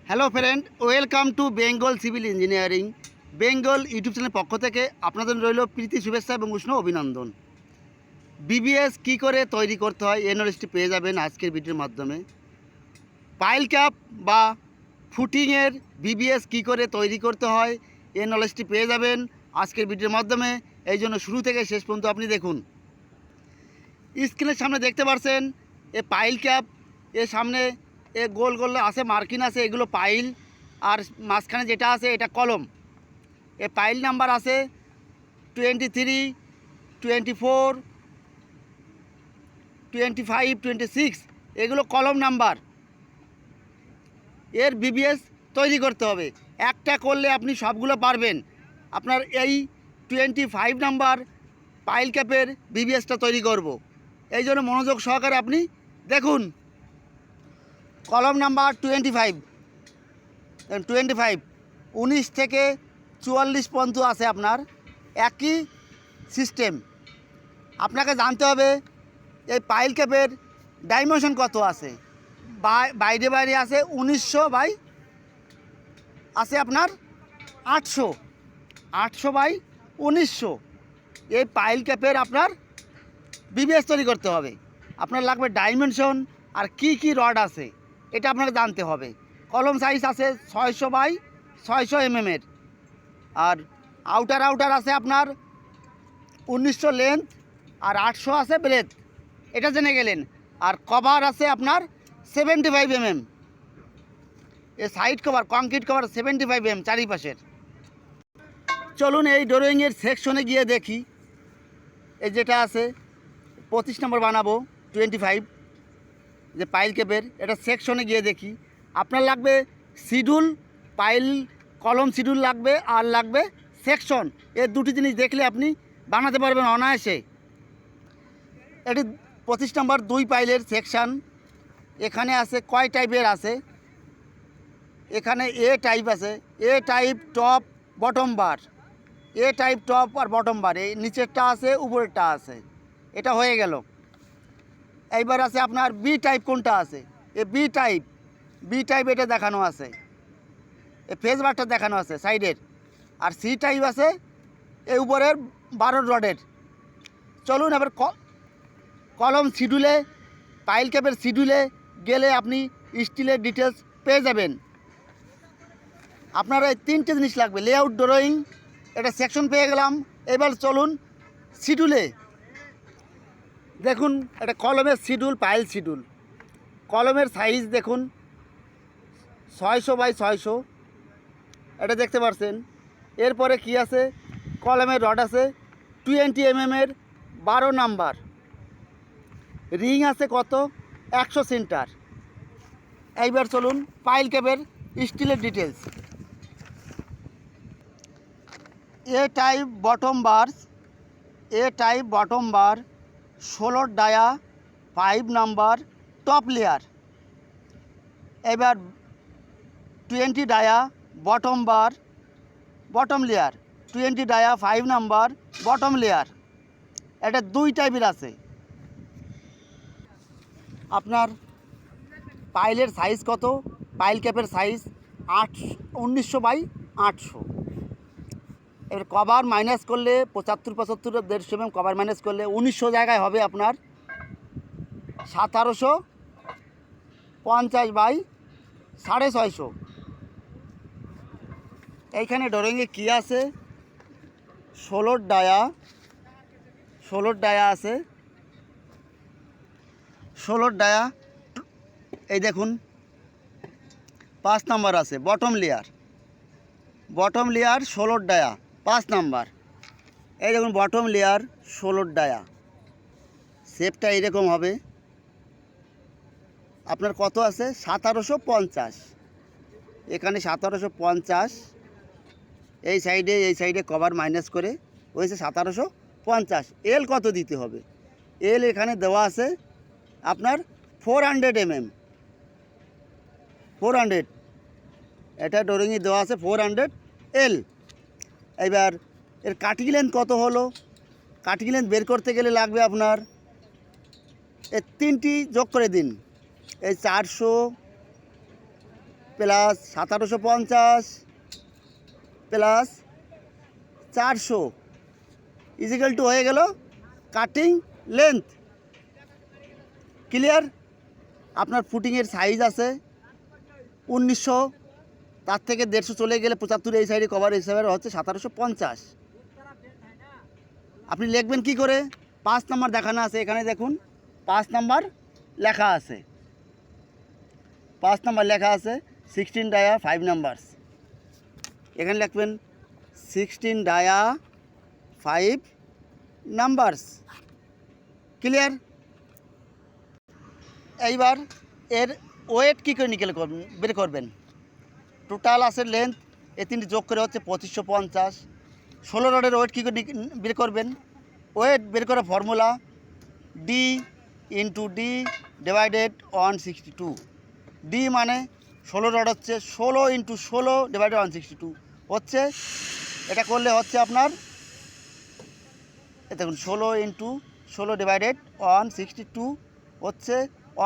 Hello friend, welcome to Bengal civil engineering. Bengal YouTube চ্যানেলের পক্ষ থেকে আপনাদের রইল প্রীতি শুভেচ্ছা এবং উষ্ণ অভিনন্দন। বিবিএস কী করে তৈরি করতে হয় এই নলেজটি পেয়ে যাবেন আজকের ভিডিওর মাধ্যমে। পাইল ক্যাপ বা ফুটিংয়ের বিবিএস কী করে তৈরি করতে হয় এই নলেজটি পেয়ে যাবেন আজকের ভিডিওর মাধ্যমে। এই জন্য শুরু থেকে শেষ পর্যন্ত আপনি দেখুন। স্ক্রিনের সামনে দেখতে পাচ্ছেন এ পাইল ক্যাপ, এর সামনে এ গোল গোল আছে মার্কিন আছে, এগুলো পাইল, আর মাঝখানে যেটা আছে এটা কলম। এ পাইল নাম্বার আছে 23, 24, 25, 26, এগুলো কলম নাম্বার। এর বিবিএস তৈরি করতে হবে, একটা করলে আপনি সবগুলো পারবেন। আপনার এই 25 নাম্বার পাইল ক্যাপের বিবিএসটা তৈরি করব, এই জন্য মনোযোগ সহকারে আপনি দেখুন। কলম নাম্বার 25, 19 থেকে 44 পর্যন্ত আছে আপনার একই সিস্টেম। আপনাকে জানতে হবে এই পাইল ক্যাপের ডাইমেনশন কত আছে। বাইরে বাইরে আছে 1900 বাই আছে আপনার 800 বাই 1900। এই পাইল ক্যাপের আপনার বিবিএস তৈরি করতে হবে। আপনার লাগবে ডাইমেনশন আর কি কি রড আছে এটা আপনাকে জানতে হবে। কলম সাইজ আছে 600 বাই 600 এর, আর আউটার আছে আপনার 1900 লেন্থ আর 800 আছে ব্রেথ, এটা জেনে গেলেন। আর কভার আছে আপনার 75 এ সাইড কভার, কংক্রিট কভার 75 চারিপাশের। চলুন এই ড্রয়িংয়ের সেকশনে গিয়ে দেখি। এই যেটা আছে 25 নম্বর বানাবো 25 যে পাইল ক্যাপের, এটা সেকশনে গিয়ে দেখি। আপনার লাগবে শিডিউল, পাইল কলম শিডিউল লাগবে, আর লাগবে সেকশন। এই দুটি জিনিস দেখলে আপনি বানাতে পারবেন অনায়াসে। এটি 25 নম্বর 2 পাইলের সেকশান। এখানে আছে কয় টাইপের আছে, এখানে এ টাইপ আছে, এ টাইপ টপ বটম বার, এ টাইপ টপ আর বটম বার, এই নিচেরটা আছে উপরেরটা আছে, এটা হয়ে গেল। এইবার আছে আপনার বি টাইপ, কোনটা আছে এ বি টাইপ এটা দেখানো আছে, এ ফেস বারটা দেখানো আছে সাইডের। আর সি টাইপ আছে এই উপরের 12 রডের। চলুন এবার কলম শিডিউলে, পাইল ক্যাপের শিডিউলে গেলে আপনি স্টিলের ডিটেলস পেয়ে যাবেন। আপনার এই 3টে জিনিস লাগবে, লেআউট ড্রয়িং, এটা সেকশন পেয়ে গেলাম। এবার চলুন শিডিউলে দেখুন। এটা কলমের শিডিউল, পাইল শিডিউল। কলমের সাইজ দেখুন 600 বাই 600, এটা দেখতে পাচ্ছেন। এরপরে কি আছে, কলমের রড আছে 20 এর 12 নাম্বার, রিং আছে কত 100 সেন্টার। এইবার চলুন পাইল ক্যাপের স্টিলের ডিটেলস। এ টাইপ বটম বার 16 ডায়া 5 নাম্বার টপ লেয়ার। এবার 20 dia bottom layer, 20 dia 5 number bottom layer. এটা 2 টাইপের আছে। আপনার পাইলের সাইজ কত, পাইল ক্যাপের সাইজ 1900 বাই 800। এবার কভার মাইনাস করলে 75, 75, 150 কভার মাইনাস করলে 1900 জায়গায় হবে আপনার 1750 বাই 650। এইখানে ড্রয়িংয়ে কী আছে, 16 ডায়া আছে, 16 ডায়া। এই দেখুন 5 নাম্বার আছে বটম লেয়ার 16 ডায়া 5 নাম্বার। এই দেখুন বটম লেয়ার 16 ডায়া, শেপটা এরকম হবে। আপনার কত আছে 1750, এখানে 1750। এই সাইডে কভার মাইনাস করে হয়েছে 1750। এল কত দিতে হবে, এল এখানে দেওয়া আছে আপনার 400 400, এটা ড্রয়িংয়ে দেওয়া আছে 400 এল। এবার এর কাটিং লেন্থ কত হলো, কাটিং লেন্থ বের করতে গেলে লাগবে আপনার এই 3টি যোগ করে দিন, এই 400 প্লাস 1750 প্লাস 400 ইজিক্যাল টু হয়ে গেল কাটিং লেন্থ। ক্লিয়ার? আপনার ফুটিংয়ের সাইজ আছে 1900, তার থেকে 150 চলে গেলে 75 এই সাইডে কভার হিসাবে হচ্ছে 1750। আপনি লিখবেন কি করে? 5 নাম্বার দেখানো আছে, এখানে দেখুন 5 নাম্বার লেখা আছে, 5 নাম্বার লেখা আছে 16 ডায়া 5 নাম্বারস। এখানে লিখবেন 16 ডায়া 5 নাম্বারস। ক্লিয়ার? এইবার এর ওয়েট কী করে বের করবেন? টোটাল আছে লেন্থ, এই তিনটি যোগ করে হচ্ছে 2550। 16 রডের ওয়েট কী করে বের করবেন? ওয়েট বের করার formula D into D divided 162। D মানে 16 রড হচ্ছে 16 ইন্টু 16 ডিভাইডেড 162 হচ্ছে, এটা করলে হচ্ছে আপনার দেখুন 16 ইন্টু 16 ডিভাইডেড 162 হচ্ছে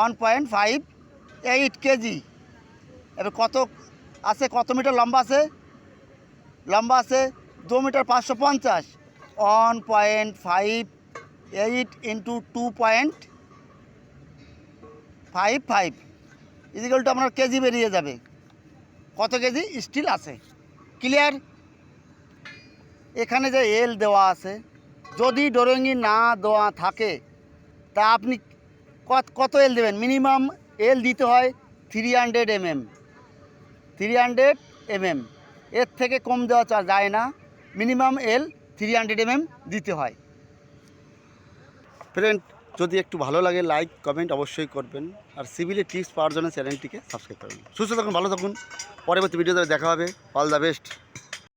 1.58 কেজি। এবার কত আছে, কত মিটার লম্বা আছে? লম্বা আছে 2 মিটার 550। 1.58 ইন্টু 2.55 ইজিক্যাল টু আপনার কেজি বেরিয়ে যাবে, কত কেজি স্টিল আছে। ক্লিয়ার? এখানে যে এল দেওয়া আছে, যদি ড্রয়িংয়ে না দেওয়া থাকে তা আপনি কত এল দেবেন? মিনিমাম এল দিতে হয় 300 mm, 300 mm, এর থেকে কম দেওয়া যায় না। মিনিমাম এল 300 mm দিতে হয়। ফ্রেন্ড, যদি একটু ভালো লাগে লাইক কমেন্ট অবশ্যই করবেন, আর সিভিলের টিপস পাওয়ার জন্য চ্যানেলটিকে সাবস্ক্রাইব করবেন। সুস্থ থাকুন, ভালো থাকুন, পরবর্তী ভিডিওতে দেখা হবে। All the best.